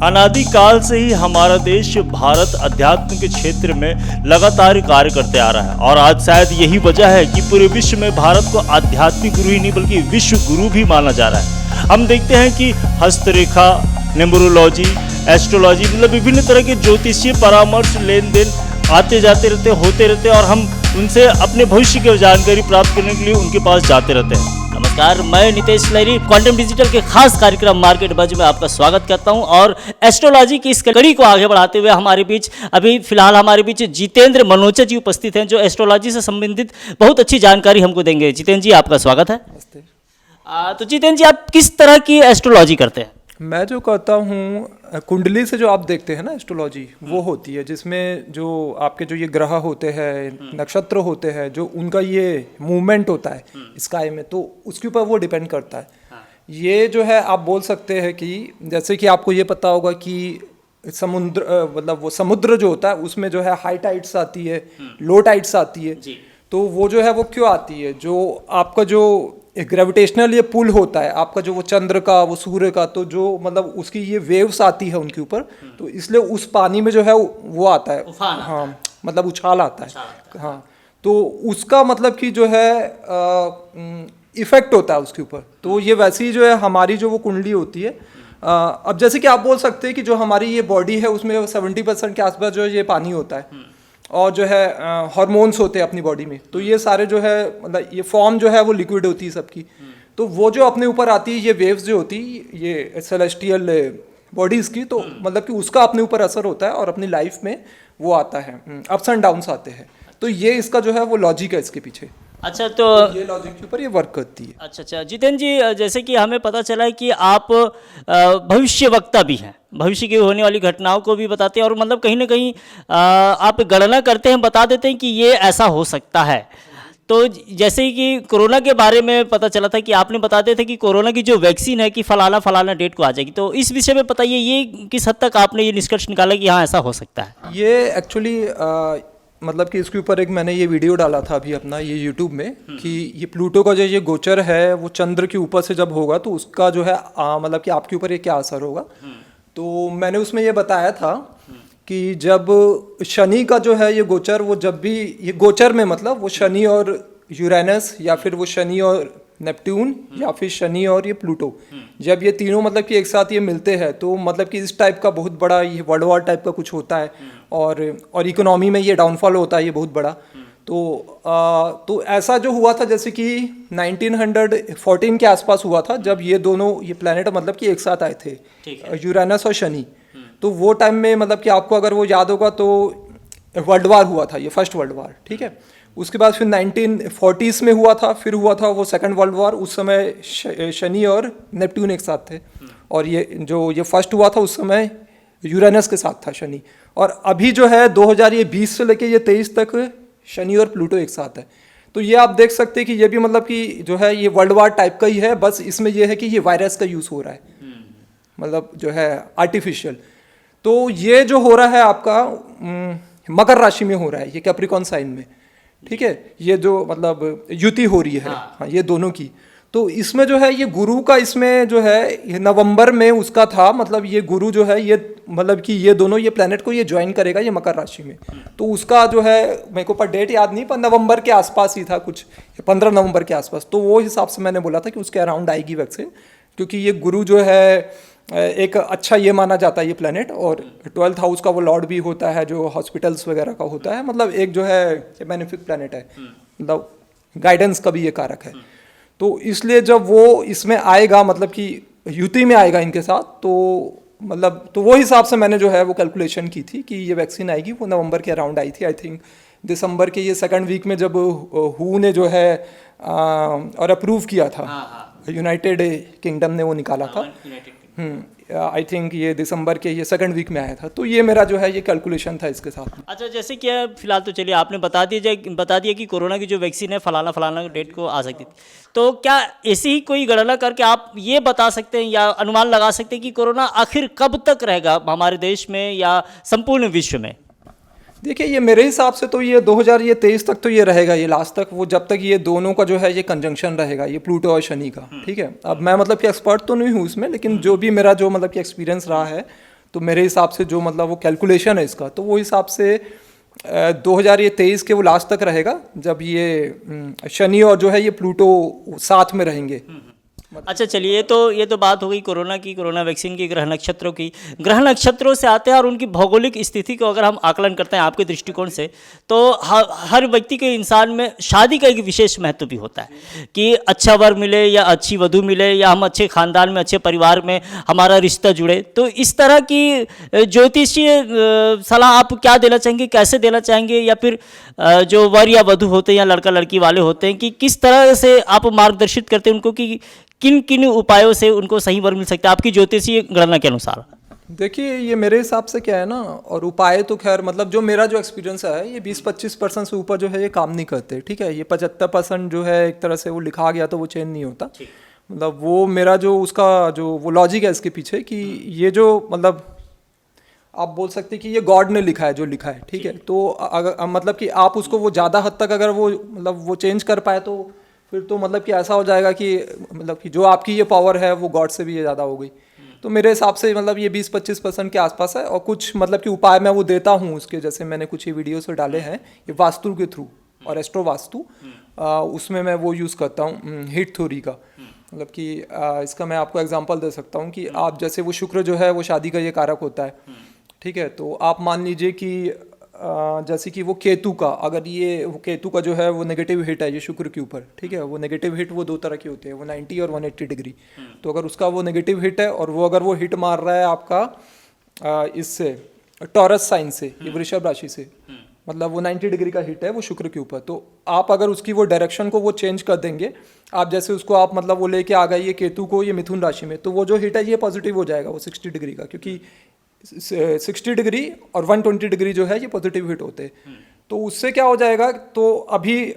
अनादिकाल से ही हमारा देश भारत अध्यात्म के क्षेत्र में लगातार कार्य करते आ रहा है और आज शायद यही वजह है कि पूरे विश्व में भारत को आध्यात्मिक गुरु ही नहीं बल्कि विश्व गुरु भी माना जा रहा है। हम देखते हैं कि हस्तरेखा, न्यूमरोलॉजी, एस्ट्रोलॉजी मतलब विभिन्न तरह के ज्योतिषीय परामर्श लेन देन आते जाते रहते होते रहते और हम उनसे अपने भविष्य की जानकारी प्राप्त करने के लिए उनके पास जाते रहते हैं। नमस्कार, मैं नितेश लहरी क्वांटम डिजिटल के खास कार्यक्रम मार्केट बज में आपका स्वागत करता हूं और एस्ट्रोलॉजी की इस कड़ी को आगे बढ़ाते हुए हमारे बीच अभी फिलहाल हमारे बीच जितेंद्र मनोचा जी उपस्थित हैं जो एस्ट्रोलॉजी से संबंधित बहुत अच्छी जानकारी हमको देंगे। जितेंद्र जी, आपका स्वागत है। तो जितेंद्र जी, आप किस तरह की एस्ट्रोलॉजी करते हैं? मैं जो करता हूँ कुंडली से जो आप देखते हैं ना एस्ट्रोलॉजी, वो होती है जिसमें जो आपके जो ये ग्रह होते हैं, नक्षत्र होते हैं, जो उनका ये मूवमेंट होता है स्काई में, तो उसके ऊपर वो डिपेंड करता है। ये जो है आप बोल सकते हैं कि जैसे कि आपको ये पता होगा कि समुद्र मतलब वो समुद्र जो होता है उसमें जो है हाई टाइड्स आती है, लो टाइड्स आती है। तो वो जो है वो क्यों आती है? जो आपका जो ग्रेविटेशनल ये पुल होता है आपका, जो वो चंद्र का, वो सूर्य का, तो जो मतलब उसकी ये वेव्स आती है उनके ऊपर, तो इसलिए उस पानी में जो है वो आता है, हाँ मतलब उछाल आता है, हाँ। तो उसका मतलब कि जो है इफेक्ट होता है उसके ऊपर। तो ये वैसे ही जो है हमारी जो वो कुंडली होती है, अब जैसे कि आप बोल सकते हैं कि जो हमारी ये बॉडी है उसमें 70% के आसपास जो है ये पानी होता है और जो है हार्मोन्स होते हैं अपनी बॉडी में। तो ये सारे जो है मतलब ये फॉर्म जो है वो लिक्विड होती है सबकी। तो वो जो अपने ऊपर आती है ये वेव्स जो होती है ये सेलेस्टियल बॉडीज़ की, तो मतलब कि उसका अपने ऊपर असर होता है और अपनी लाइफ में वो आता है, अप्स एंड डाउन्स आते हैं। तो ये इसका जो है वो लॉजिक है इसके पीछे। अच्छा, तो ये लॉजिक के ऊपर ये वर्क करती है। अच्छा जितेंद्र जी, जैसे कि हमें पता चला है कि आप भविष्यवक्ता भी हैं, भविष्य की होने वाली घटनाओं को भी बताते हैं और मतलब कहीं ना कहीं आप गणना करते हैं, बता देते हैं कि ये ऐसा हो सकता है। तो जैसे कि कोरोना के बारे में पता चला था कि आपने बताते थे कि कोरोना की जो वैक्सीन है कि फलाना फलाना डेट को आ जाएगी, तो इस विषय में बताइए ये किस हद तक आपने ये निष्कर्ष निकाला कि हाँ ऐसा हो सकता है? ये एक्चुअली मतलब कि इसके ऊपर एक मैंने ये वीडियो डाला था अभी अपना ये यूट्यूब में कि ये प्लूटो का जो ये गोचर है वो चंद्र के ऊपर से जब होगा तो उसका जो है मतलब कि आपके ऊपर ये क्या असर होगा। तो मैंने उसमें ये बताया था कि जब शनि का जो है ये गोचर, वो जब भी ये गोचर में मतलब वो शनि और यूरेनस या फिर वो शनि और नेपट्यून या फिर शनि और ये प्लूटो, जब ये तीनों मतलब कि एक साथ ये मिलते हैं तो मतलब कि इस टाइप का बहुत बड़ा ये वर्ल्ड वॉर टाइप का कुछ होता है और इकोनॉमी में ये डाउनफॉल होता है ये बहुत बड़ा। तो ऐसा जो हुआ था जैसे कि 1914 के आसपास हुआ था जब ये दोनों ये प्लैनेट मतलब कि एक साथ आए थे, यूरेनस और शनि। तो वो टाइम में मतलब कि आपको अगर वो याद होगा तो वर्ल्ड वार हुआ था, ये फर्स्ट वर्ल्ड वार, ठीक है। उसके बाद फिर 1940s में हुआ था, फिर हुआ था वो सेकंड वर्ल्ड वार। उस समय शनि और नेपट्यून एक साथ थे और ये फर्स्ट हुआ था उस समय यूरेनस के साथ था शनि। और अभी जो है 2020 से लेके ये 23 तक शनि और प्लूटो एक साथ है। तो ये आप देख सकते हैं कि ये भी मतलब कि जो है ये वर्ल्ड वार टाइप का ही है, बस इसमें ये है कि ये वायरस का यूज़ हो रहा है, मतलब जो है आर्टिफिशियल। तो ये जो हो रहा है आपका मकर राशि में हो रहा है, ये कैप्रिकॉर्न साइन में, ठीक है। ये जो मतलब युति हो रही है, हाँ ये दोनों की। तो इसमें जो है ये गुरु का इसमें जो है ये नवंबर में उसका था, मतलब ये गुरु जो है ये मतलब कि ये दोनों ये प्लेनेट को ये ज्वाइन करेगा ये मकर राशि में। तो उसका जो है मेरे को पर डेट याद नहीं, पर नवंबर के आसपास ही था कुछ, 15 नवंबर के आसपास। तो वो हिसाब से मैंने बोला था कि उसके अराउंड आएगी वैक्सीन, क्योंकि ये गुरु जो है एक अच्छा ये माना जाता है ये प्लेनेट, और 12th हाउस का वो लॉर्ड भी होता है जो हॉस्पिटल्स वगैरह का होता है, मतलब एक जो है बेनिफिक प्लेनेट है, मतलब गाइडेंस का भी ये कारक है। तो इसलिए जब वो इसमें आएगा मतलब कि युति में आएगा इनके साथ, तो मतलब तो वो हिसाब से मैंने जो है वो कैलकुलेशन की थी कि ये वैक्सीन आएगी। वो नवंबर के अराउंड आई थी, आई थिंक दिसंबर के ये सेकंड वीक में जब हु ने जो है और अप्रूव किया था, यूनाइटेड किंगडम ने वो निकाला था, आई थिंक ये दिसंबर के ये सेकंड वीक में आया था। तो ये मेरा जो है ये कैलकुलेशन था इसके साथ। अच्छा, जैसे कि फिलहाल तो चलिए आपने बता दिया कि कोरोना की जो वैक्सीन है फलाना फलाना डेट को आ सकती थी, तो क्या ऐसी ही कोई गणना करके आप ये बता सकते हैं या अनुमान लगा सकते हैं कि कोरोना आखिर कब तक रहेगा हमारे देश में या संपूर्ण विश्व में? देखिए ये मेरे हिसाब से तो ये 2023 तक तो ये रहेगा, ये लास्ट तक, वो जब तक ये दोनों का जो है ये कंजंक्शन रहेगा, ये प्लूटो और शनि का, ठीक है। अब मैं मतलब कि एक्सपर्ट तो नहीं हूँ इसमें, लेकिन जो भी मेरा जो मतलब कि एक्सपीरियंस रहा है तो मेरे हिसाब से जो मतलब वो कैलकुलेशन है इसका, तो वो हिसाब से 2023 के वो लास्ट तक रहेगा, जब ये शनि और जो है ये प्लूटो साथ में रहेंगे। अच्छा चलिए, ये तो बात हो गई कोरोना की, कोरोना वैक्सीन की, ग्रह नक्षत्रों की। ग्रह नक्षत्रों से आते हैं और उनकी भौगोलिक स्थिति को अगर हम आकलन करते हैं आपके दृष्टिकोण से, तो हर व्यक्ति के इंसान में शादी का एक विशेष महत्व भी होता है कि अच्छा वर मिले या अच्छी वधू मिले, या हम अच्छे खानदान में, अच्छे परिवार में हमारा रिश्ता जुड़े। तो इस तरह की ज्योतिषीय सलाह आप क्या देना चाहेंगे, कैसे देना चाहेंगे, या फिर जो वर या वधू होते हैं या लड़का लड़की वाले होते हैं, कि किस तरह से आप मार्गदर्शित करते हैं उनको कि किन किन उपायों से उनको सही वर मिल सकता है आपकी ज्योतिषीय गणना के अनुसार? देखिए ये मेरे हिसाब से क्या है ना, और उपाय तो खैर मतलब जो मेरा जो एक्सपीरियंस है, ये 20-25% से ऊपर जो है ये काम नहीं करते, ठीक है। ये 75% जो है एक तरह से वो लिखा गया तो वो चेंज नहीं होता। मतलब वो मेरा जो उसका जो वो लॉजिक है इसके पीछे, कि ये जो मतलब आप बोल सकते हैं कि ये गॉड ने लिखा है जो लिखा है, ठीक है। तो अगर मतलब कि आप उसको वो ज़्यादा हद तक अगर वो मतलब वो चेंज कर पाए, तो फिर तो मतलब कि ऐसा हो जाएगा कि मतलब कि जो आपकी ये पावर है वो गॉड से भी ये ज़्यादा हो गई। तो मेरे हिसाब से मतलब ये 20-25% के आसपास है। और कुछ मतलब कि उपाय मैं वो देता हूँ उसके, जैसे मैंने कुछ ये वीडियोस डाले हैं ये वास्तु के थ्रू और एस्ट्रो वास्तु, उसमें मैं वो यूज़ करता हूँ हिट थ्योरी का। मतलब कि इसका मैं आपको एग्जांपल दे सकता हूँ कि आप जैसे वो शुक्र जो है वो शादी का ये कारक होता है, ठीक है। तो आप मान लीजिए कि जैसे कि वो केतु का, अगर ये वो केतु का जो है वो नेगेटिव हिट है ये शुक्र के ऊपर, ठीक है। वो नेगेटिव हिट वो दो तरह के होते हैं, वो 90 और 180 डिग्री। तो अगर उसका वो नेगेटिव हिट है और वो अगर वो हिट मार रहा है आपका इससे टॉरस साइन से, ये वृषभ राशि से, मतलब वो 90 डिग्री का हिट है वो शुक्र के ऊपर, तो आप अगर उसकी वो डायरेक्शन को वो चेंज कर देंगे, आप जैसे उसको आप मतलब वो लेके आ गए ये केतु को ये मिथुन राशि में, तो वो जो हिट है ये पॉजिटिव हो जाएगा वो 60 डिग्री का, क्योंकि 60 डिग्री और 120 डिग्री जो है ये पॉजिटिव हिट होते हैं। तो उससे क्या हो जाएगा, तो अभी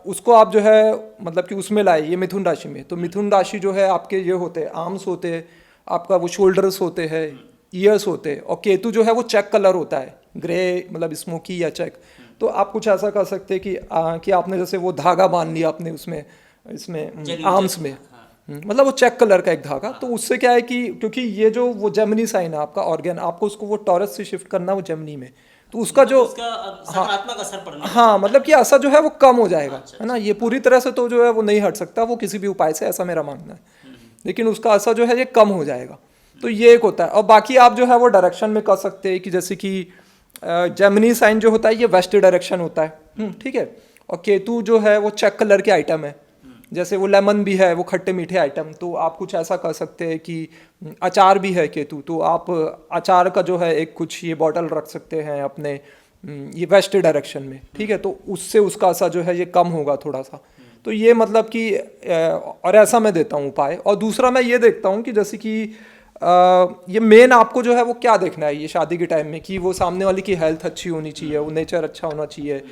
उसको आप जो है मतलब कि उसमें लाए ये मिथुन राशि में, तो मिथुन राशि जो है आपके ये होते हैं आर्म्स होते हैं, आपका वो शोल्डर्स होते हैं, ईयर्स होते हैं, और केतु जो है वो चेक कलर होता है, ग्रे मतलब स्मोकी या चेक। तो आप कुछ ऐसा कर सकते हैं कि आपने जैसे वो धागा बांध लिया आपने उसमें इसमें आर्म्स में, मतलब वो चेक कलर का एक धागा। तो उससे क्या है कि क्योंकि ये जो वो जेमिनी साइन है आपका ऑर्गन, आपको उसको वो टॉरस से शिफ्ट करना वो जेमिनी में, तो उसका जो सकारात्मक असर पड़ना, हाँ मतलब कि असर जो है वो कम हो जाएगा, है ना। ये पूरी तरह से तो जो है वो नहीं हट सकता वो किसी भी उपाय से, ऐसा मेरा मानना है, लेकिन उसका असर जो है ये कम हो जाएगा। तो ये एक होता है। और बाकी आप जो है वो डायरेक्शन में कर सकते हैं कि जैसे कि जेमिनी साइन जो होता है ये वेस्ट डायरेक्शन होता है, ठीक है। और केतु जो है वो चेक कलर के आइटम है, जैसे वो लेमन भी है वो खट्टे मीठे आइटम। तो आप कुछ ऐसा कर सकते हैं कि अचार भी है केतु, तो आप अचार का जो है एक कुछ ये बॉटल रख सकते हैं अपने ये वेस्ट डायरेक्शन में, ठीक है। तो उससे उसका असर जो है ये कम होगा थोड़ा सा। तो ये मतलब कि और ऐसा मैं देता हूँ उपाय। और दूसरा मैं ये देखता हूँ कि जैसे कि ये मेन आपको जो है वो क्या देखना है ये शादी के टाइम में, कि वो सामने वाले की हेल्थ अच्छी होनी चाहिए, वो नेचर अच्छा होना चाहिए,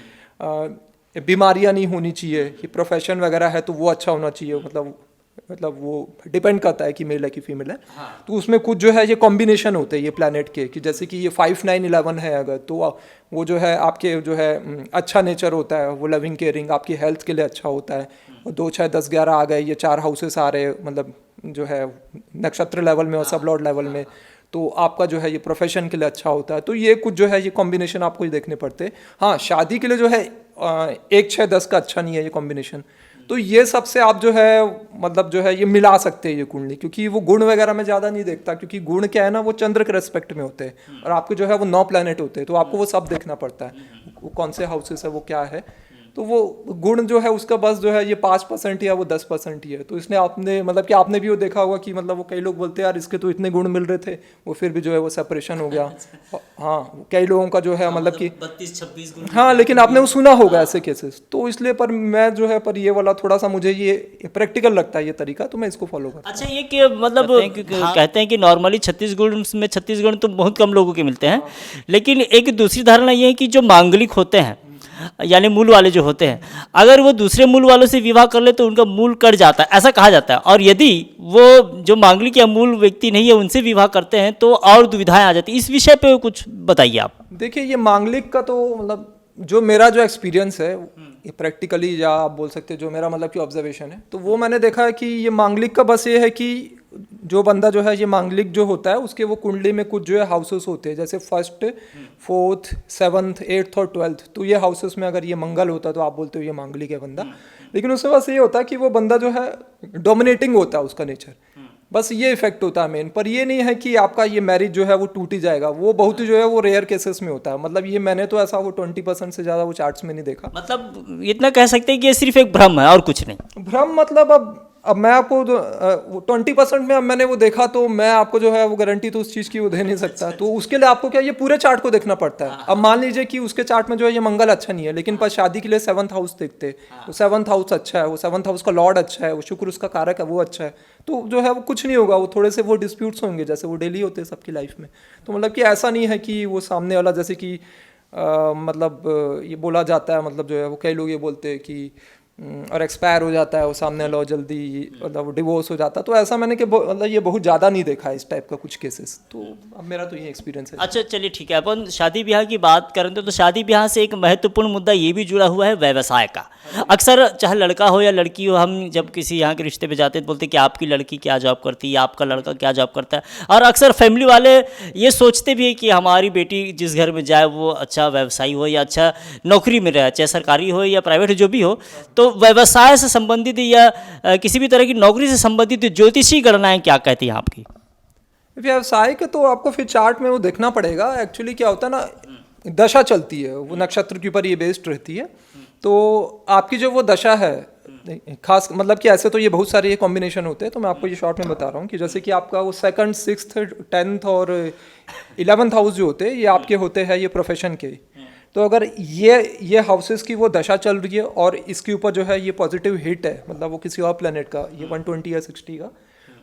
बीमारियां नहीं होनी चाहिए, कि प्रोफेशन वगैरह है तो वो अच्छा होना चाहिए, मतलब वो डिपेंड करता है कि मेल है कि फीमेल है। तो उसमें कुछ जो है ये कॉम्बिनेशन होते हैं ये प्लैनेट के, कि जैसे कि ये 5, 9, 11 है अगर, तो वो जो है आपके जो है अच्छा नेचर होता है, वो लविंग केयरिंग आपकी हेल्थ के लिए अच्छा होता है। और 2, 6, 10, 11 आ गए, ये 4 हाउसेस आ रहे, मतलब जो है नक्षत्र लेवल में और सब लॉर्ड लेवल में, तो आपका जो है ये प्रोफेशन के लिए अच्छा होता है। तो ये कुछ जो है ये कॉम्बिनेशन आपको ही देखने पड़ते हैं। हाँ, शादी के लिए जो है 1, 6, 10 का अच्छा नहीं है ये कॉम्बिनेशन। तो ये सबसे आप जो है मतलब जो है ये मिला सकते हैं ये कुंडली, क्योंकि वो गुण वगैरह में ज़्यादा नहीं देखता, क्योंकि गुण क्या है ना वो चंद्र के रेस्पेक्ट में होते हैं, और आपके जो है वो 9 प्लैनेट होते हैं, तो आपको वो सब देखना पड़ता है, वो कौन से हाउसेस है वो क्या है। तो वो गुण जो है उसका बस जो है ये 5% या वो 10% ही है। तो इसने आपने मतलब कि आपने भी वो देखा होगा कि मतलब वो कई लोग बोलते हैं यार इसके तो इतने गुण मिल रहे थे, वो फिर भी जो है वो सेपरेशन हो गया। हाँ, कई लोगों का जो है मतलब कि 32-26 गुण, हाँ, लेकिन आपने वो सुना होगा ऐसे केसेस। तो इसलिए पर मैं जो है पर ये वाला थोड़ा सा मुझे ये प्रैक्टिकल लगता है ये तरीका, तो मैं इसको फॉलो करता हूँ। अच्छा, ये कि मतलब कहते हैं कि नॉर्मली 36 गुण में 36 गुण तो बहुत कम लोगों के मिलते हैं, लेकिन एक दूसरी धारणा ये है कि जो मांगलिक होते हैं यानी मूल वाले जो होते हैं, अगर वो दूसरे मूल वालों से विवाह कर ले तो उनका मूल कट जाता है, ऐसा कहा जाता है। और यदि वो जो मांगलिक या मूल व्यक्ति नहीं है उनसे विवाह करते हैं तो और दुविधाएं आ जाती है। इस विषय पे कुछ बताइए आप। देखिए ये मांगलिक का तो मतलब जो मेरा जो एक्सपीरियंस है ये प्रैक्टिकली, या आप बोल सकते हैं जो मेरा मतलब कि ऑब्जर्वेशन है, तो वो मैंने देखा है कि ये मांगलिक का बस ये है कि जो बंदा जो है ये मांगलिक जो होता है उसके वो कुंडली में कुछ जो है हाउसेस होते हैं, जैसे फर्स्ट, फोर्थ, सेवंथ, एट्थ और 12th। तो ये हाउसेस में अगर ये मंगल होता है तो आप बोलते हो ये मांगलिक है बंदा। लेकिन उसमें बस ये होता है कि वो बंदा जो है डोमिनेटिंग होता है उसका नेचर, बस ये इफेक्ट होता है मेन। पर ये नहीं है कि आपका ये मैरिज जो है वो टूट ही जाएगा, वो बहुत ही जो है वो रेयर केसेस में होता है। मतलब ये मैंने तो ऐसा वो 20% से ज़्यादा वो चार्ट्स में नहीं देखा। मतलब इतना कह सकते हैं कि ये सिर्फ एक भ्रम है और कुछ नहीं। भ्रम मतलब अब मैं आपको 20% में अब मैंने वो देखा, तो मैं आपको जो है वो गारंटी तो उस चीज़ की वो दे नहीं सकता। तो उसके लिए आपको क्या ये पूरे चार्ट को देखना पड़ता है। अब मान लीजिए कि उसके चार्ट में जो है ये मंगल अच्छा नहीं है, लेकिन पर शादी के लिए 7th हाउस देखते, तो 7th हाउस अच्छा है, वो 7th हाउस का लॉर्ड अच्छा है, वो शुक्र उसका कारक है वो अच्छा है, तो जो है वो कुछ नहीं होगा। वो थोड़े से वो डिस्प्यूट्स होंगे जैसे वो डेली होते हैं सबकी लाइफ में। तो मतलब कि ऐसा नहीं है कि वो सामने वाला जैसे कि ये बोला जाता है, मतलब जो है वो कई लोग ये बोलते हैं कि और एक्सपायर हो जाता है वो सामने वाला जल्दी, मतलब डिवोर्स हो जाता है। तो ऐसा मैंने कि मतलब ये बहुत ज़्यादा नहीं देखा है इस टाइप का कुछ केसेस। तो अब मेरा तो ये एक्सपीरियंस है। अच्छा चलिए ठीक है, अपन शादी ब्याह की बात करें तो शादी ब्याह से एक महत्वपूर्ण मुद्दा ये भी जुड़ा हुआ है व्यवसाय का। अक्सर चाहे लड़का हो या लड़की हो, हम जब किसी यहाँ के रिश्ते पे जाते हैं तो बोलते हैं कि आपकी लड़की क्या जॉब करती है, आपका लड़का क्या जॉब करता है। और अक्सर फैमिली वाले ये सोचते भी है कि हमारी बेटी जिस घर में जाए वो अच्छा व्यवसायी हो या अच्छा नौकरी में रहे, चाहे सरकारी हो या प्राइवेट जो भी हो। तो व्यवसाय से संबंधित या किसी भी तरह की नौकरी से संबंधित ज्योतिषी गणनाएं क्या कहती हैं आपकी? व्यवसाय के तो आपको फिर चार्ट में वो देखना पड़ेगा। एक्चुअली क्या होता है ना, दशा चलती है, वो नक्षत्र के ऊपर ये बेस्ड रहती है। तो आपकी जो वो दशा है खास, मतलब कि ऐसे तो ये बहुत सारे ये कॉम्बिनेशन होते हैं, तो मैं आपको ये शॉर्ट में बता रहा हूँ कि जैसे कि आपका वो 2nd, 6th, 10th और 11th हाउस जो होते हैं ये आपके होते हैं ये प्रोफेशन के। तो अगर ये हाउसेस की वो दशा चल रही है और इसके ऊपर जो है ये पॉजिटिव हिट है, मतलब वो किसी और प्लेनेट का, ये 120 या 60 का,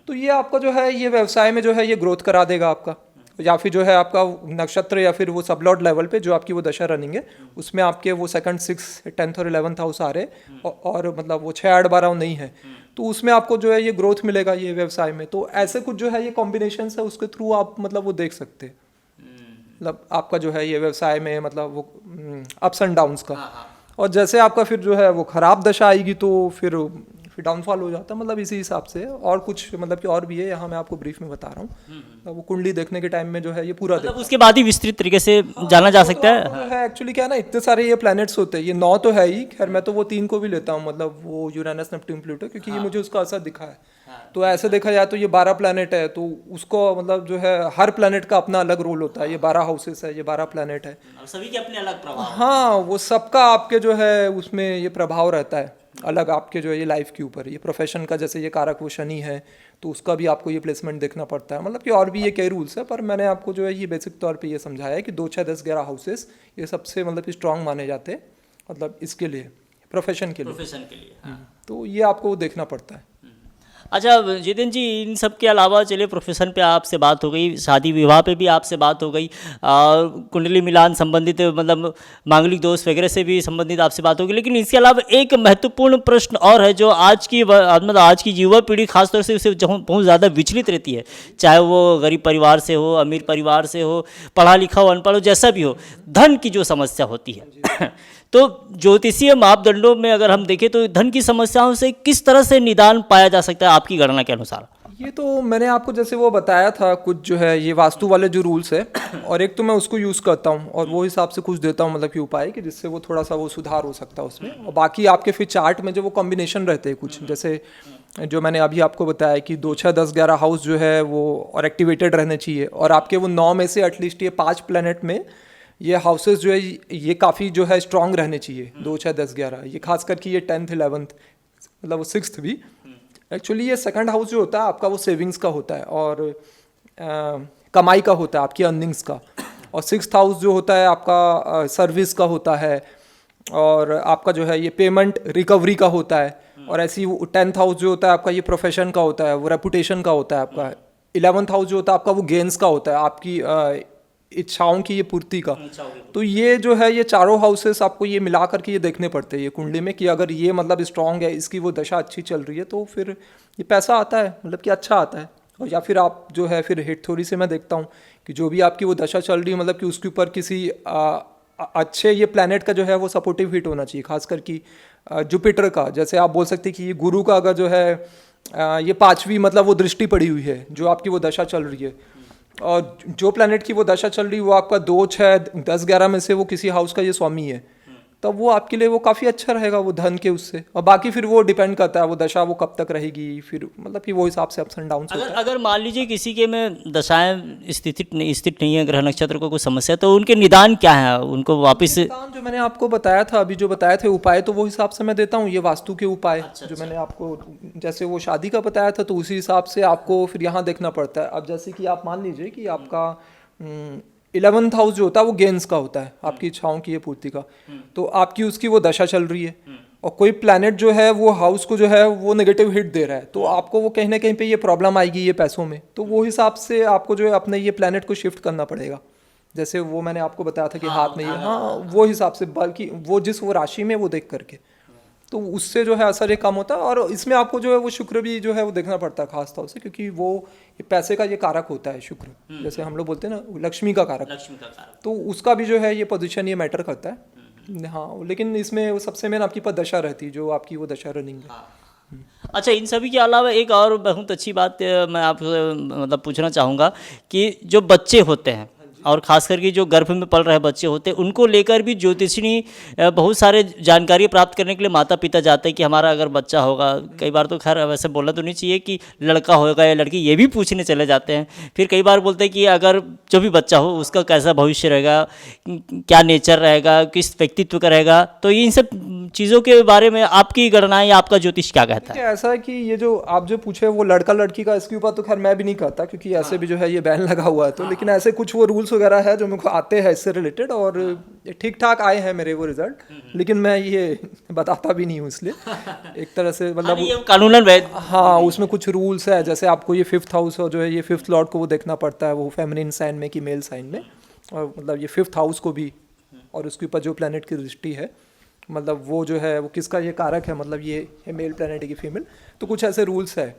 तो ये आपका जो है ये व्यवसाय में जो है ये ग्रोथ करा देगा आपका। या फिर जो है आपका नक्षत्र या फिर वो सबलॉट लेवल पे जो आपकी वो दशा रनिंग है उसमें आपके वो 2nd, 6th, 10th और 11th हाउस आ रहे हैं और मतलब वो 6, 8, 12 नहीं है, तो उसमें आपको जो है ये ग्रोथ मिलेगा ये व्यवसाय में। तो ऐसे कुछ जो है ये कॉम्बिनेशन है, उसके थ्रू आप मतलब वो देख सकते हैं, मतलब आपका जो है ये व्यवसाय में मतलब वो अप्स एंड डाउन्स का। और जैसे आपका फिर जो है वो खराब दशा आएगी तो फिर डाउनफॉल हो जाता है, मतलब इसी हिसाब से। और कुछ मतलब कि और भी है, यहाँ मैं आपको ब्रीफ में बता रहा हूँ। वो कुंडली देखने के टाइम में जो है ये पूरा मतलब उसके बाद ही विस्तृत तरीके से जाना जा सकता है। जो है एक्चुअली क्या है ना, इतने सारे ये प्लैनेट्स होते हैं, ये 9 तो है ही, खैर मैं तो वो 3 को भी लेता हूँ, मतलब वो यूरेनस, नेपट्टून, प्लूटो, क्योंकि ये मुझे उसका असर दिखा है। तो ऐसे देखा जाए तो ये 12 प्लैनेट है, तो उसको मतलब जो है हर प्लैनेट का अपना अलग रोल होता है। ये 12 हाउसेस है, ये 12 प्लैनेट है, सभी के अपने अलग प्रभाव। हाँ, वो सबका आपके जो है उसमें ये प्रभाव रहता है अलग आपके जो है ये लाइफ के ऊपर। ये प्रोफेशन का जैसे ये कारक वो शनि है, तो उसका भी आपको ये प्लेसमेंट देखना पड़ता है। मतलब कि और भी ये कई रूल्स है, पर मैंने आपको जो है ये बेसिक तौर पे ये समझाया है कि 2, 6, 10, 11 हाउसेस ये सबसे मतलब कि स्ट्रांग माने जाते हैं, मतलब इसके लिए प्रोफेशन के लिए। तो ये आपको वो देखना पड़ता है। अच्छा जितेंद्र जी, इन सब के अलावा चलिए प्रोफेशन पे आपसे बात हो गई, शादी विवाह पे भी आपसे बात हो गई, कुंडली मिलान संबंधित मतलब मांगलिक दोष वगैरह से भी संबंधित आपसे बात होगी। लेकिन इसके अलावा एक महत्वपूर्ण प्रश्न और है जो आज की मतलब आज की युवा पीढ़ी खासतौर से उसे बहुत ज़्यादा विचलित रहती है, चाहे वो गरीब परिवार से हो, अमीर परिवार से हो, पढ़ा लिखा हो, अनपढ़ हो, जैसा भी हो, धन की जो समस्या होती है। तो ज्योतिषीय मापदंडों में अगर हम देखें तो धन की समस्याओं से किस तरह से निदान पाया जा सकता है आपकी गणना के अनुसार? ये तो मैंने आपको जैसे वो बताया था कुछ जो है ये वास्तु वाले जो रूल्स है, और एक तो मैं उसको यूज़ करता हूँ और वो हिसाब से कुछ देता हूँ, मतलब कि उपाय कि जिससे वो थोड़ा सा वो सुधार हो सकता है उसमें। और बाकी आपके फिर चार्ट में जो वो कॉम्बिनेशन रहते हैं कुछ, जैसे जो मैंने अभी आपको बताया कि 2, 6, 10, 11 हाउस जो है वो और एक्टिवेटेड रहने चाहिए, और आपके वो 9 में से एटलीस्ट ये 5 प्लैनेट में ये हाउसेस जो है ये काफ़ी जो है स्ट्रांग रहने चाहिए। 2, 6, 10, 11 ये खास करके ये 10th, 11th मतलब वो 6th भी। एक्चुअली ये 2nd हाउस जो होता है आपका वो सेविंग्स का होता है और कमाई का होता है, आपकी अर्निंग्स का। और 6th हाउस जो होता है आपका सर्विस का होता है, और आपका जो है ये पेमेंट रिकवरी का होता है। और ऐसी 10th हाउस जो होता है आपका ये प्रोफेशन का होता है, वो रेपुटेशन का होता है आपका। 11th हाउस जो होता है आपका वो गेंस का होता है, आपकी इच्छाओं की ये पूर्ति का। तो ये जो है ये चारों हाउसेस आपको ये मिला करके ये देखने पड़ते हैं ये कुंडली में कि अगर ये मतलब स्ट्रांग है, इसकी वो दशा अच्छी चल रही है, तो फिर ये पैसा आता है, मतलब कि अच्छा आता है। और या फिर आप जो है फिर हिट थ्योरी से मैं देखता हूँ कि जो भी आपकी वो दशा चल रही है, मतलब कि उसके ऊपर किसी अच्छे ये प्लैनेट का जो है वो सपोर्टिव हिट होना चाहिए, खासकर कि जुपिटर का। जैसे आप बोल सकते हैं कि ये गुरु का अगर जो है ये 5वीं मतलब वो दृष्टि पड़ी हुई है, जो आपकी वो दशा चल रही है। और जो प्लैनेट की वो दशा चल रही है वो आपका 2, 6, 10, 11 में से वो किसी हाउस का ये स्वामी है, तब वो आपके लिए वो काफ़ी अच्छा रहेगा वो धन के उससे। और बाकी फिर वो डिपेंड करता है वो दशा वो कब तक रहेगी, फिर मतलब कि वो हिसाब से अप्स एंड डाउन्स होता है। अगर मान लीजिए किसी के में दशाएं स्थित नहीं है, ग्रह नक्षत्र को कोई समस्या, तो उनके निदान क्या है, उनको वापस? निदान जो मैंने आपको बताया था अभी, जो बताए थे उपाय, तो वो हिसाब से मैं देता हूँ। ये वास्तु के उपाय जो मैंने आपको, जैसे वो शादी का बताया था, तो उसी हिसाब से आपको फिर यहाँ देखना पड़ता है। अब जैसे कि आप मान लीजिए कि आपका 11th हाउस जो होता है वो गेंस का होता है, आपकी इच्छाओं की ये पूर्ति का, तो आपकी उसकी वो दशा चल रही है और कोई प्लैनेट जो है वो हाउस को जो है वो नेगेटिव हिट दे रहा है, तो आपको वो कहीं ना कहीं पे ये प्रॉब्लम आएगी ये पैसों में। तो वो हिसाब से आपको जो है अपने ये प्लैनेट को शिफ्ट करना पड़ेगा। जैसे वो मैंने आपको बताया था कि हाथ में ये, हाँ वो हिसाब से, बल्कि वो जिस वो राशि में वो देख करके, तो उससे जो है असर ये कम होता है। और इसमें आपको जो है वो शुक्र भी जो है वो देखना पड़ता है खास तौर से, क्योंकि वो ये पैसे का ये कारक होता है शुक्र, जैसे हम लोग बोलते हैं ना लक्ष्मी का कारक, तो उसका भी जो है ये पोजीशन ये मैटर करता है। हाँ, लेकिन इसमें वो सबसे मेन आपकी पर दशा रहती है, जो आपकी वो दशा रनिंग है। अच्छा, इन सभी के अलावा एक और बहुत अच्छी बात मैं आपसे मतलब पूछना चाहूँगा कि जो बच्चे होते हैं और ख़ास करके जो गर्भ में पल रहे बच्चे होते हैं, उनको लेकर भी ज्योतिषी बहुत सारे जानकारी प्राप्त करने के लिए माता पिता जाते हैं कि हमारा अगर बच्चा होगा, कई बार तो खैर वैसे बोलना तो नहीं चाहिए कि लड़का होगा या लड़की, ये भी पूछने चले जाते हैं। फिर कई बार बोलते हैं कि अगर जो भी बच्चा हो उसका कैसा भविष्य रहेगा, क्या नेचर रहेगा, किस व्यक्तित्व का रहेगा, तो इन सब चीज़ों के बारे में आपकी गणना या आपका ज्योतिष क्या कहता है? ऐसा है कि ये जो आप जो पूछे वो लड़का लड़की का, इसके ऊपर तो खैर मैं भी नहीं कहता, क्योंकि ऐसे भी जो है ये बैन लगा हुआ है, तो लेकिन ऐसे कुछ वो रूल्स वगैरह है जो मेरे को आते हैं इससे रिलेटेड, और ठीक ठाक आए हैं मेरे वो रिजल्ट, लेकिन मैं ये बताता भी नहीं हूँ इसलिए एक तरह से, मतलब कानूनन वैध, हाँ उसमें कुछ रूल्स है। जैसे आपको ये 5th हाउस जो है, ये 5th लॉर्ड को वो देखना पड़ता है, वो फेमिनिन साइन में कि मेल साइन में, और मतलब ये 5th हाउस को भी, और उसके ऊपर जो प्लैनेट की दृष्टि है, मतलब वो जो है वो किसका ये कारक है, मतलब ये मेल प्लैनेट है कि फीमेल, तो कुछ ऐसे रूल्स है।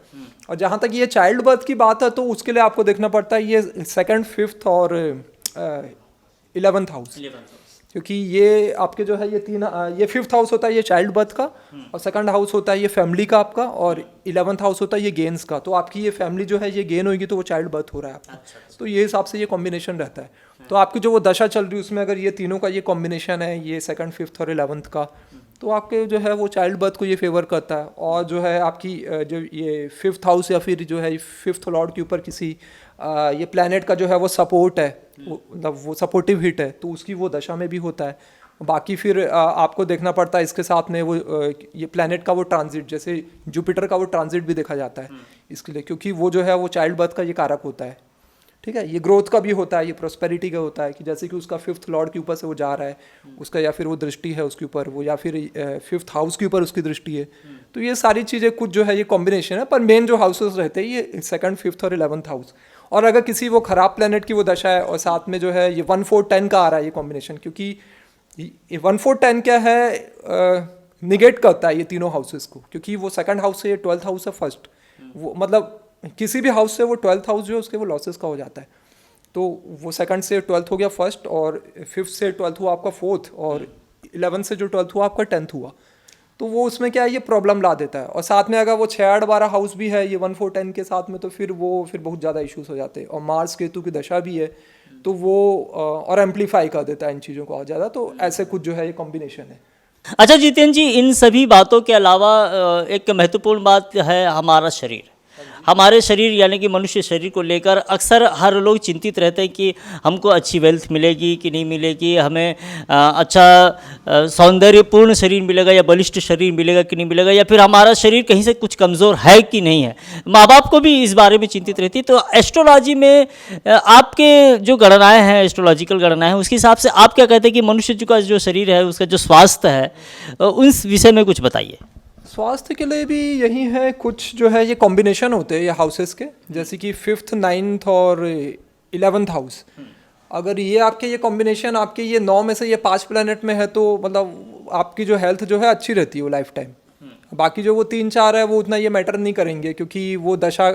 और जहाँ तक ये चाइल्ड बर्थ की बात है, तो उसके लिए आपको देखना पड़ता है ये 2nd, 5th और 11th हाउस, क्योंकि ये आपके जो है ये 5th हाउस होता है ये चाइल्ड बर्थ का, और 2nd हाउस होता है ये फैमिली का आपका, और 11th हाउस होता है ये गेन्स का। तो आपकी ये फैमिली जो है ये गेन होगी, तो वो चाइल्ड बर्थ हो रहा है आपका। तो ये हिसाब से ये कॉम्बिनेशन रहता है। तो आपकी जो वो दशा चल रही है उसमें अगर ये तीनों का ये कॉम्बिनेशन है, ये 2nd, 5th और 11th का, तो आपके जो है वो चाइल्ड बर्थ को ये फेवर करता है। और जो है आपकी जो ये 5th हाउस या फिर जो है 5th लॉर्ड के ऊपर किसी ये प्लैनेट का जो है वो सपोर्ट है, मतलब वो सपोर्टिव हिट है, तो उसकी वो दशा में भी होता है। बाकी फिर आपको देखना पड़ता है इसके साथ में वो ये प्लैनेट का वो ट्रांजिट, जैसे जुपिटर का वो ट्रांजिट भी देखा जाता है इसके लिए, क्योंकि वो जो है वो चाइल्ड बर्थ का ये कारक होता है। ठीक है, ये ग्रोथ का भी होता है, ये प्रॉस्पेरिटी का होता है, कि जैसे कि उसका 5th लॉर्ड के ऊपर से वो जा रहा है, उसका या फिर वो दृष्टि है उसके ऊपर वो, या फिर 5th हाउस के ऊपर उसकी दृष्टि है। तो ये सारी चीज़ें कुछ जो है ये कॉम्बिनेशन है, पर मेन जो हाउसेस रहते हैं ये 2nd, 5th और 11th हाउस। और अगर किसी वो खराब प्लैनेट की वो दशा है और साथ में जो है ये 1, 4, 10 का आ रहा है ये कॉम्बिनेशन, क्योंकि ये 1, 4, 10 क्या है, निगेट करता है ये तीनों हाउसेस को, क्योंकि वो 2nd हाउस से ये 12th हाउस है फर्स्ट, वो मतलब किसी भी हाउस से वो 12th हाउस जो है उसके वो लॉसेस का हो जाता है। तो वो 2nd से 12th हो गया फर्स्ट, और 5th से 12th हुआ आपका 4th, और 11th से जो 12th हुआ आपका 10th हुआ, तो वो उसमें क्या है ये प्रॉब्लम ला देता है। और साथ में अगर वो 6, 8, 12 हाउस भी है ये 1, 4, 10 के साथ में, तो फिर बहुत ज़्यादा इश्यूज हो जाते हैं। और मार्स केतु की दशा भी है, तो वो और एम्पलीफाई कर देता है इन चीज़ों को और ज़्यादा। तो ऐसे कुछ जो है ये कॉम्बिनेशन है। अच्छा जितेंद्र जी, इन सभी बातों के अलावा एक महत्वपूर्ण बात है हमारा शरीर। हमारे शरीर यानी कि मनुष्य शरीर को लेकर अक्सर हर लोग चिंतित रहते हैं कि हमको अच्छी वेल्थ मिलेगी कि नहीं मिलेगी, हमें अच्छा सौंदर्यपूर्ण शरीर मिलेगा या बलिष्ठ शरीर मिलेगा कि नहीं मिलेगा, या फिर हमारा शरीर कहीं से कुछ कमज़ोर है कि नहीं है। माँ बाप को भी इस बारे में चिंतित रहती है। तो एस्ट्रोलॉजी में आपके जो गणनाएँ हैं, एस्ट्रोलॉजिकल गणनाएँ हैं, उसके हिसाब से आप क्या कहते हैं कि मनुष्य का जो शरीर है उसका जो स्वास्थ्य है, उस विषय में कुछ बताइए। स्वास्थ्य के लिए भी यही है, कुछ जो है ये कॉम्बिनेशन होते हैं ये हाउसेस के, जैसे कि 5th, 9th और 11th हाउस। अगर ये आपके ये कॉम्बिनेशन आपके ये 9 में से ये 5 प्लैनेट में है, तो मतलब आपकी जो हेल्थ जो है अच्छी रहती है वो लाइफ टाइम। बाकी जो वो 3, 4 है वो उतना ये मैटर नहीं करेंगे, क्योंकि वो दशा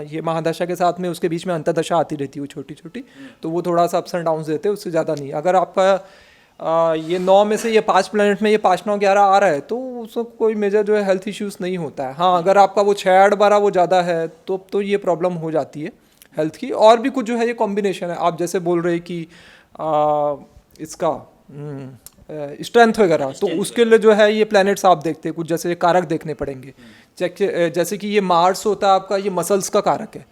ये महादशा के साथ में उसके बीच में अंतर्दशा आती रहती है वो छोटी छोटी, तो वो थोड़ा सा अप्स एंड डाउन्स देते हैं, उससे ज़्यादा नहीं। अगर आपका ये 9 में से ये 5 प्लैनेट में ये 5 9 11 आ रहा है, तो उसको कोई मेजर जो है हेल्थ इश्यूज नहीं होता है। हाँ, अगर आपका वो 6 8 12 वो ज़्यादा है तो ये प्रॉब्लम हो जाती है हेल्थ की। और भी कुछ जो है ये कॉम्बिनेशन है, आप जैसे बोल रहे कि इसका स्ट्रेंथ वगैरह, तो उसके लिए जो है ये प्लैनेट्स आप देखते हैं कुछ जैसे कारक देखने पड़ेंगे। जैसे कि ये मार्स होता है आपका, ये मसल्स का कारक है,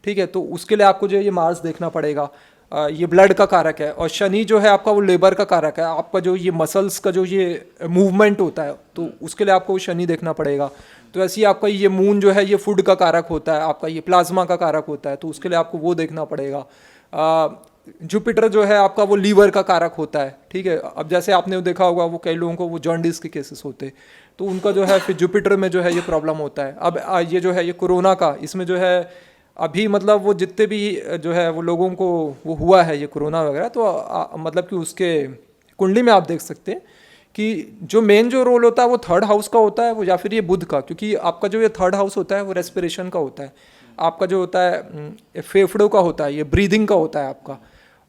ठीक है, तो उसके लिए आपको जो है ये मार्स देखना पड़ेगा। ये ब्लड का कारक है। और शनि जो है आपका वो लेबर का कारक है, आपका जो ये मसल्स का जो ये मूवमेंट होता है, तो उसके लिए आपको शनि देखना पड़ेगा। तो ऐसे ही आपका ये मून जो है ये फूड का कारक होता है, आपका ये प्लाज्मा का कारक होता है, तो उसके लिए आपको वो देखना पड़ेगा। जुपिटर जो है आपका वो लीवर का कारक होता है, ठीक है। अब जैसे आपने देखा होगा वो कई लोगों को वो जॉन्डिस के केसेस होते हैं, तो उनका जो है फिर जुपिटर में जो है ये प्रॉब्लम होता है। अब ये जो है ये कोरोना का, इसमें जो है अभी मतलब वो जितने भी जो है वो लोगों को वो हुआ है ये कोरोना वगैरह, तो मतलब कि उसके कुंडली में आप देख सकते हैं कि जो मेन जो रोल होता है वो थर्ड हाउस का होता है, वो या फिर ये बुध का, क्योंकि आपका जो ये थर्ड हाउस होता है वो रेस्पिरेशन का होता है, आपका जो होता है फेफड़ों का होता है, ये ब्रीदिंग का होता है आपका।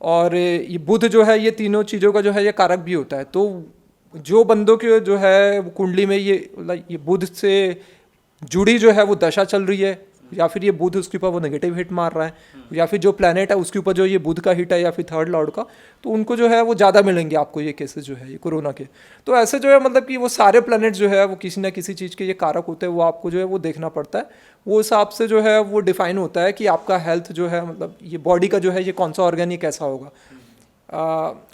और ये बुध जो है ये तीनों चीज़ों का जो है ये कारक भी होता है। तो जो बंदों के जो है कुंडली में ये बुध से जुड़ी जो है वो दशा चल रही है, या फिर ये बुध उसके ऊपर वो नेगेटिव हिट मार रहा है, या फिर जो प्लैनेट है उसके ऊपर जो ये बुध का हिट है या फिर थर्ड लॉर्ड का, तो उनको जो है वो ज़्यादा मिलेंगे आपको ये केसेस जो है ये कोरोना के। तो ऐसे जो है मतलब कि वो सारे प्लैनेट जो है वो किसी ना किसी चीज़ के ये कारक होते हैं, वो आपको जो है वो देखना पड़ता है। वो हिसाब से जो है वो डिफाइन होता है कि आपका हेल्थ जो है मतलब ये बॉडी का जो है ये कौन सा ऑर्गन ये कैसा होगा।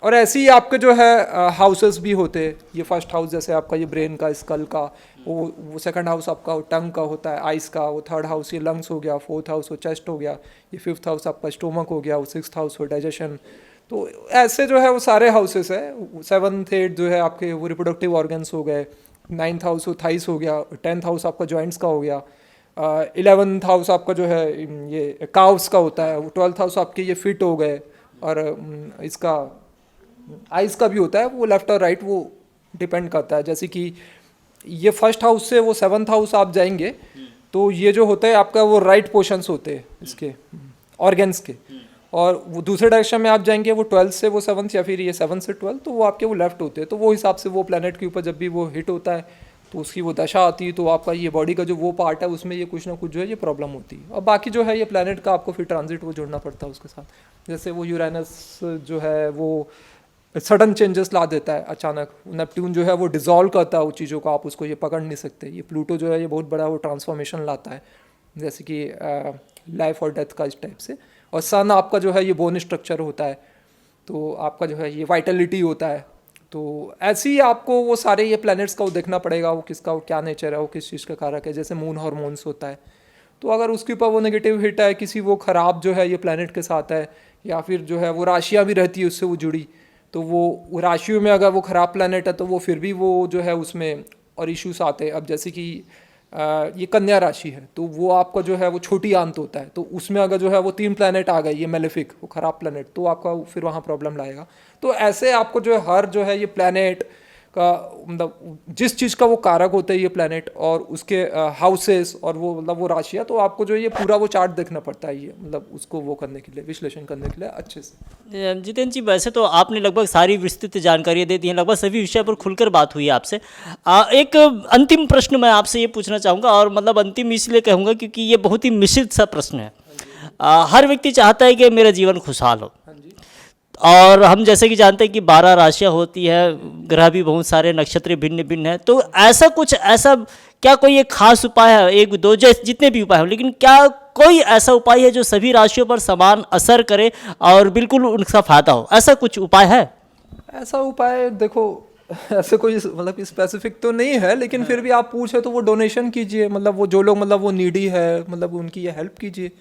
और ऐसे ही आपके जो है हाउसेस भी होते हैं। ये फर्स्ट हाउस जैसे आपका ये ब्रेन का, स्कल का, वो सेकंड हाउस आपका टंग का होता है, आइस का, वो थर्ड हाउस ये लंग्स हो गया, फोर्थ हाउस वो चेस्ट हो गया, ये फिफ्थ हाउस आपका स्टोमक हो गया, वो सिक्स्थ हाउस हो डाइजेशन। तो ऐसे जो है वो सारे हाउसेस है। सेवन्थ एट जो है आपके वो रिप्रोडक्टिव ऑर्गन्स हो गए, नाइन्थ हाउस वो थाइस हो गया, 10th हाउस आपका जॉइंट्स का हो गया, 11th हाउस आपका जो है ये काव्स का होता है, 12th हाउस आपके ये फिट हो गए, और इसका आइज का भी होता है, वो लेफ्ट और राइट वो डिपेंड करता है। जैसे कि ये फर्स्ट हाउस से वो 7th हाउस आप जाएंगे तो ये जो होता है आपका वो राइट पोर्शंस होते हैं इसके ऑर्गन्स के, और वो दूसरे डायरेक्शन में आप जाएंगे वो 12th से वो 7th, या फिर ये 7th से 12th, तो वो आपके वो लेफ्ट होते हैं। तो वो हिसाब से वो प्लैनेट के ऊपर जब भी वो हिट होता है तो उसकी वो दशा आती है, तो आपका ये बॉडी का जो वो पार्ट है उसमें ये कुछ ना कुछ जो है ये प्रॉब्लम होती है। और बाकी जो है ये प्लैनेट का आपको फिर ट्रांजिट वो जोड़ना पड़ता है उसके साथ। जैसे वो यूरेनस जो है वो सडन चेंजेस ला देता है अचानक, नेपट्यून जो है वो डिज़ोल्व करता है वो चीज़ों को, आप उसको ये पकड़ नहीं सकते। ये प्लूटो जो है ये बहुत बड़ा वो ट्रांसफॉर्मेशन लाता है, जैसे कि लाइफ और डेथ का इस टाइप से। और सन आपका जो है ये बोन स्ट्रक्चर होता है, तो आपका जो है ये वाइटलिटी होता है। तो ऐसे ही आपको वो सारे ये प्लैनेट्स का वो देखना पड़ेगा, वो किसका वो क्या नेचर है, वो किस चीज़ का कारक है। जैसे मून हार्मोन्स होता है, तो अगर उसके ऊपर वो नेगेटिव हिट है किसी वो ख़राब जो है ये प्लैनेट के साथ है, या फिर जो है वो राशियाँ भी रहती है उससे वो जुड़ी, तो वो राशियों में अगर वो ख़राब प्लैनेट है तो वो फिर भी वो जो है उसमें और इश्यूज आते हैं। अब जैसे कि ये कन्या राशि है, तो वो आपका जो है वो छोटी आंत होता है, तो उसमें अगर जो है वो 3 प्लैनेट आ गए ये मेलेफिक वो ख़राब प्लैनेट, तो आपका फिर वहाँ प्रॉब्लम लाएगा। तो ऐसे आपको जो है हर जो है ये प्लैनेट का मतलब जिस चीज़ का वो कारक होता है ये प्लैनेट और उसके हाउसेस और वो मतलब वो राशियाँ, तो आपको जो ये पूरा वो चार्ट देखना पड़ता है ये मतलब उसको वो करने के लिए, विश्लेषण करने के लिए अच्छे से। जितेंद्र जी, वैसे तो आपने लगभग सारी विस्तृत जानकारियाँ दे दी हैं, लगभग सभी विषय पर खुलकर बात हुई है आपसे। एक अंतिम प्रश्न मैं आपसे ये पूछना चाहूँगा, और मतलब अंतिम इसलिए कहूँगा क्योंकि ये बहुत ही मिश्रित सा प्रश्न है। हर व्यक्ति चाहता है कि मेरा जीवन खुशहाल हो, और हम जैसे कि जानते हैं कि 12 राशियाँ होती है, ग्रह भी बहुत सारे, नक्षत्र भिन्न भिन्न है। तो ऐसा कुछ ऐसा क्या कोई एक खास उपाय है, एक दो जितने भी उपाय हो, लेकिन क्या कोई ऐसा उपाय है जो सभी राशियों पर समान असर करे और बिल्कुल उनका फायदा हो, ऐसा कुछ उपाय है? ऐसा उपाय देखो ऐसे कोई मतलब स्पेसिफिक तो नहीं है, लेकिन फिर भी आप पूछे तो वो डोनेशन कीजिए, मतलब वो जो लोग मतलब वो नीडी है मतलब उनकी ये हेल्प कीजिए,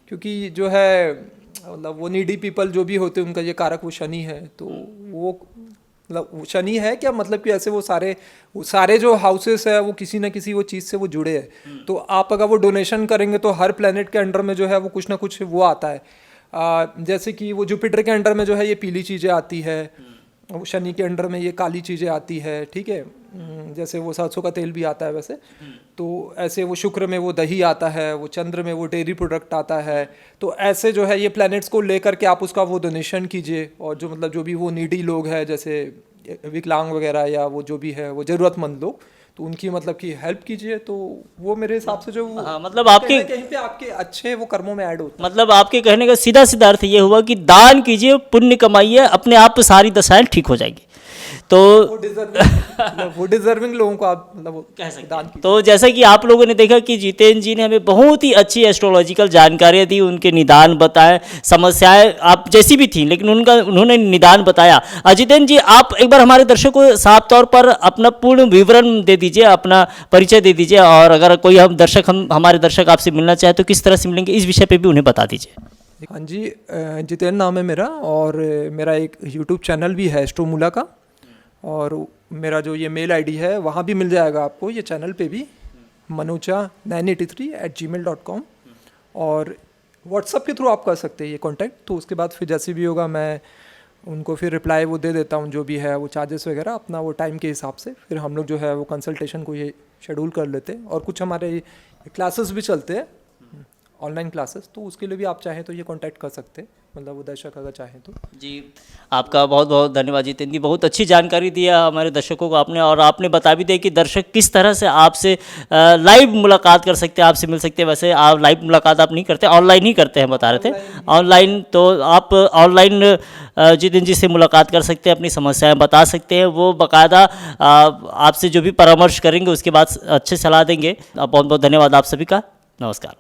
क्योंकि जो है मतलब वो नीडी पीपल जो भी होते हैं उनका ये कारक वो शनि है, तो वो मतलब शनि है क्या मतलब कि ऐसे वो सारे जो हाउसेस है वो किसी ना किसी वो चीज़ से वो जुड़े हैं। तो आप अगर वो डोनेशन करेंगे तो हर प्लेनेट के अंडर में जो है वो कुछ ना कुछ वो आता है। जैसे कि वो जुपिटर के अंडर में जो है ये पीली चीज़ें आती है, वो शनि के अंडर में ये काली चीज़ें आती है, ठीक है, जैसे वो सरसों का तेल भी आता है वैसे, तो ऐसे वो शुक्र में वो दही आता है, वो चंद्र में वो डेयरी प्रोडक्ट आता है। तो ऐसे जो है ये प्लैनेट्स को लेकर के आप उसका वो डोनेशन कीजिए, और जो मतलब जो भी वो नीडी लोग हैं, जैसे विकलांग वगैरह या वो जो भी है वो ज़रूरतमंद लोग, तो उनकी मतलब कि हेल्प कीजिए। तो वो मेरे हिसाब से जो हाँ, मतलब आपके कहीं पे आपके अच्छे वो कर्मों में ऐड होता मतलब आपके कहने का सीधा सीधा अर्थ ये हुआ कि दान कीजिए, पुण्य कमाइए, अपने आप तो सारी दशाएं ठीक हो जाएगी। तो है। वो डिजर्विंग लोगों को आप मतलब वो कह सकते दान हैं। कीजिए। तो जैसा कि आप लोगों ने देखा कि जितेंद्र जी ने हमें बहुत ही अच्छी एस्ट्रोलॉजिकल जानकारियाँ दी, उनके निदान बताए, समस्याएं आप जैसी भी थी लेकिन उन्होंने निदान बताया। जितेंद्र जी, आप एक बार हमारे दर्शकों को साफ तौर पर अपना पूर्ण विवरण दे दीजिए, अपना परिचय दे दीजिए, और अगर कोई हमारे दर्शक आपसे मिलना चाहे तो किस तरह से मिलेंगे, इस विषय पर भी उन्हें बता दीजिए। हाँ जी, जितेंद्र नाम है मेरा, और मेरा एक यूट्यूब चैनल भी है एस्ट्रोमूला का, और मेरा जो ये मेल आईडी है वहाँ भी मिल जाएगा आपको, ये चैनल पे भी, manucha983@gmail.com, और व्हाट्सअप के थ्रू आप कर सकते हैं ये कांटेक्ट। तो उसके बाद फिर जैसे भी होगा मैं उनको फिर रिप्लाई वो दे देता हूँ, जो भी है वो चार्जेस वगैरह अपना वो टाइम के हिसाब से, फिर हम लोग जो है वो कंसल्टेशन को ये शेड्यूल कर लेते हैं। और कुछ हमारे क्लासेस भी चलते हैं, ऑनलाइन क्लासेस, तो उसके लिए भी आप चाहें तो ये कांटेक्ट कर सकते हैं, मतलब वो दर्शक अगर चाहें तो। जी, आपका बहुत बहुत धन्यवाद जितेंद्र जी, बहुत अच्छी जानकारी दिया हमारे दर्शकों को आपने, और आपने बता भी दिया कि दर्शक किस तरह से आपसे लाइव मुलाकात कर सकते हैं, आपसे मिल सकते हैं। वैसे आप लाइव मुलाकात आप नहीं करते, ऑनलाइन ही करते हैं, बता रहे थे ऑनलाइन। तो आप ऑनलाइन जितेंद्र जी से मुलाकात कर सकते हैं, अपनी समस्याएं बता सकते हैं, वो बाकायदा आपसे जो भी परामर्श करेंगे उसके बाद अच्छे सलाह देंगे। बहुत बहुत धन्यवाद आप सभी का, नमस्कार।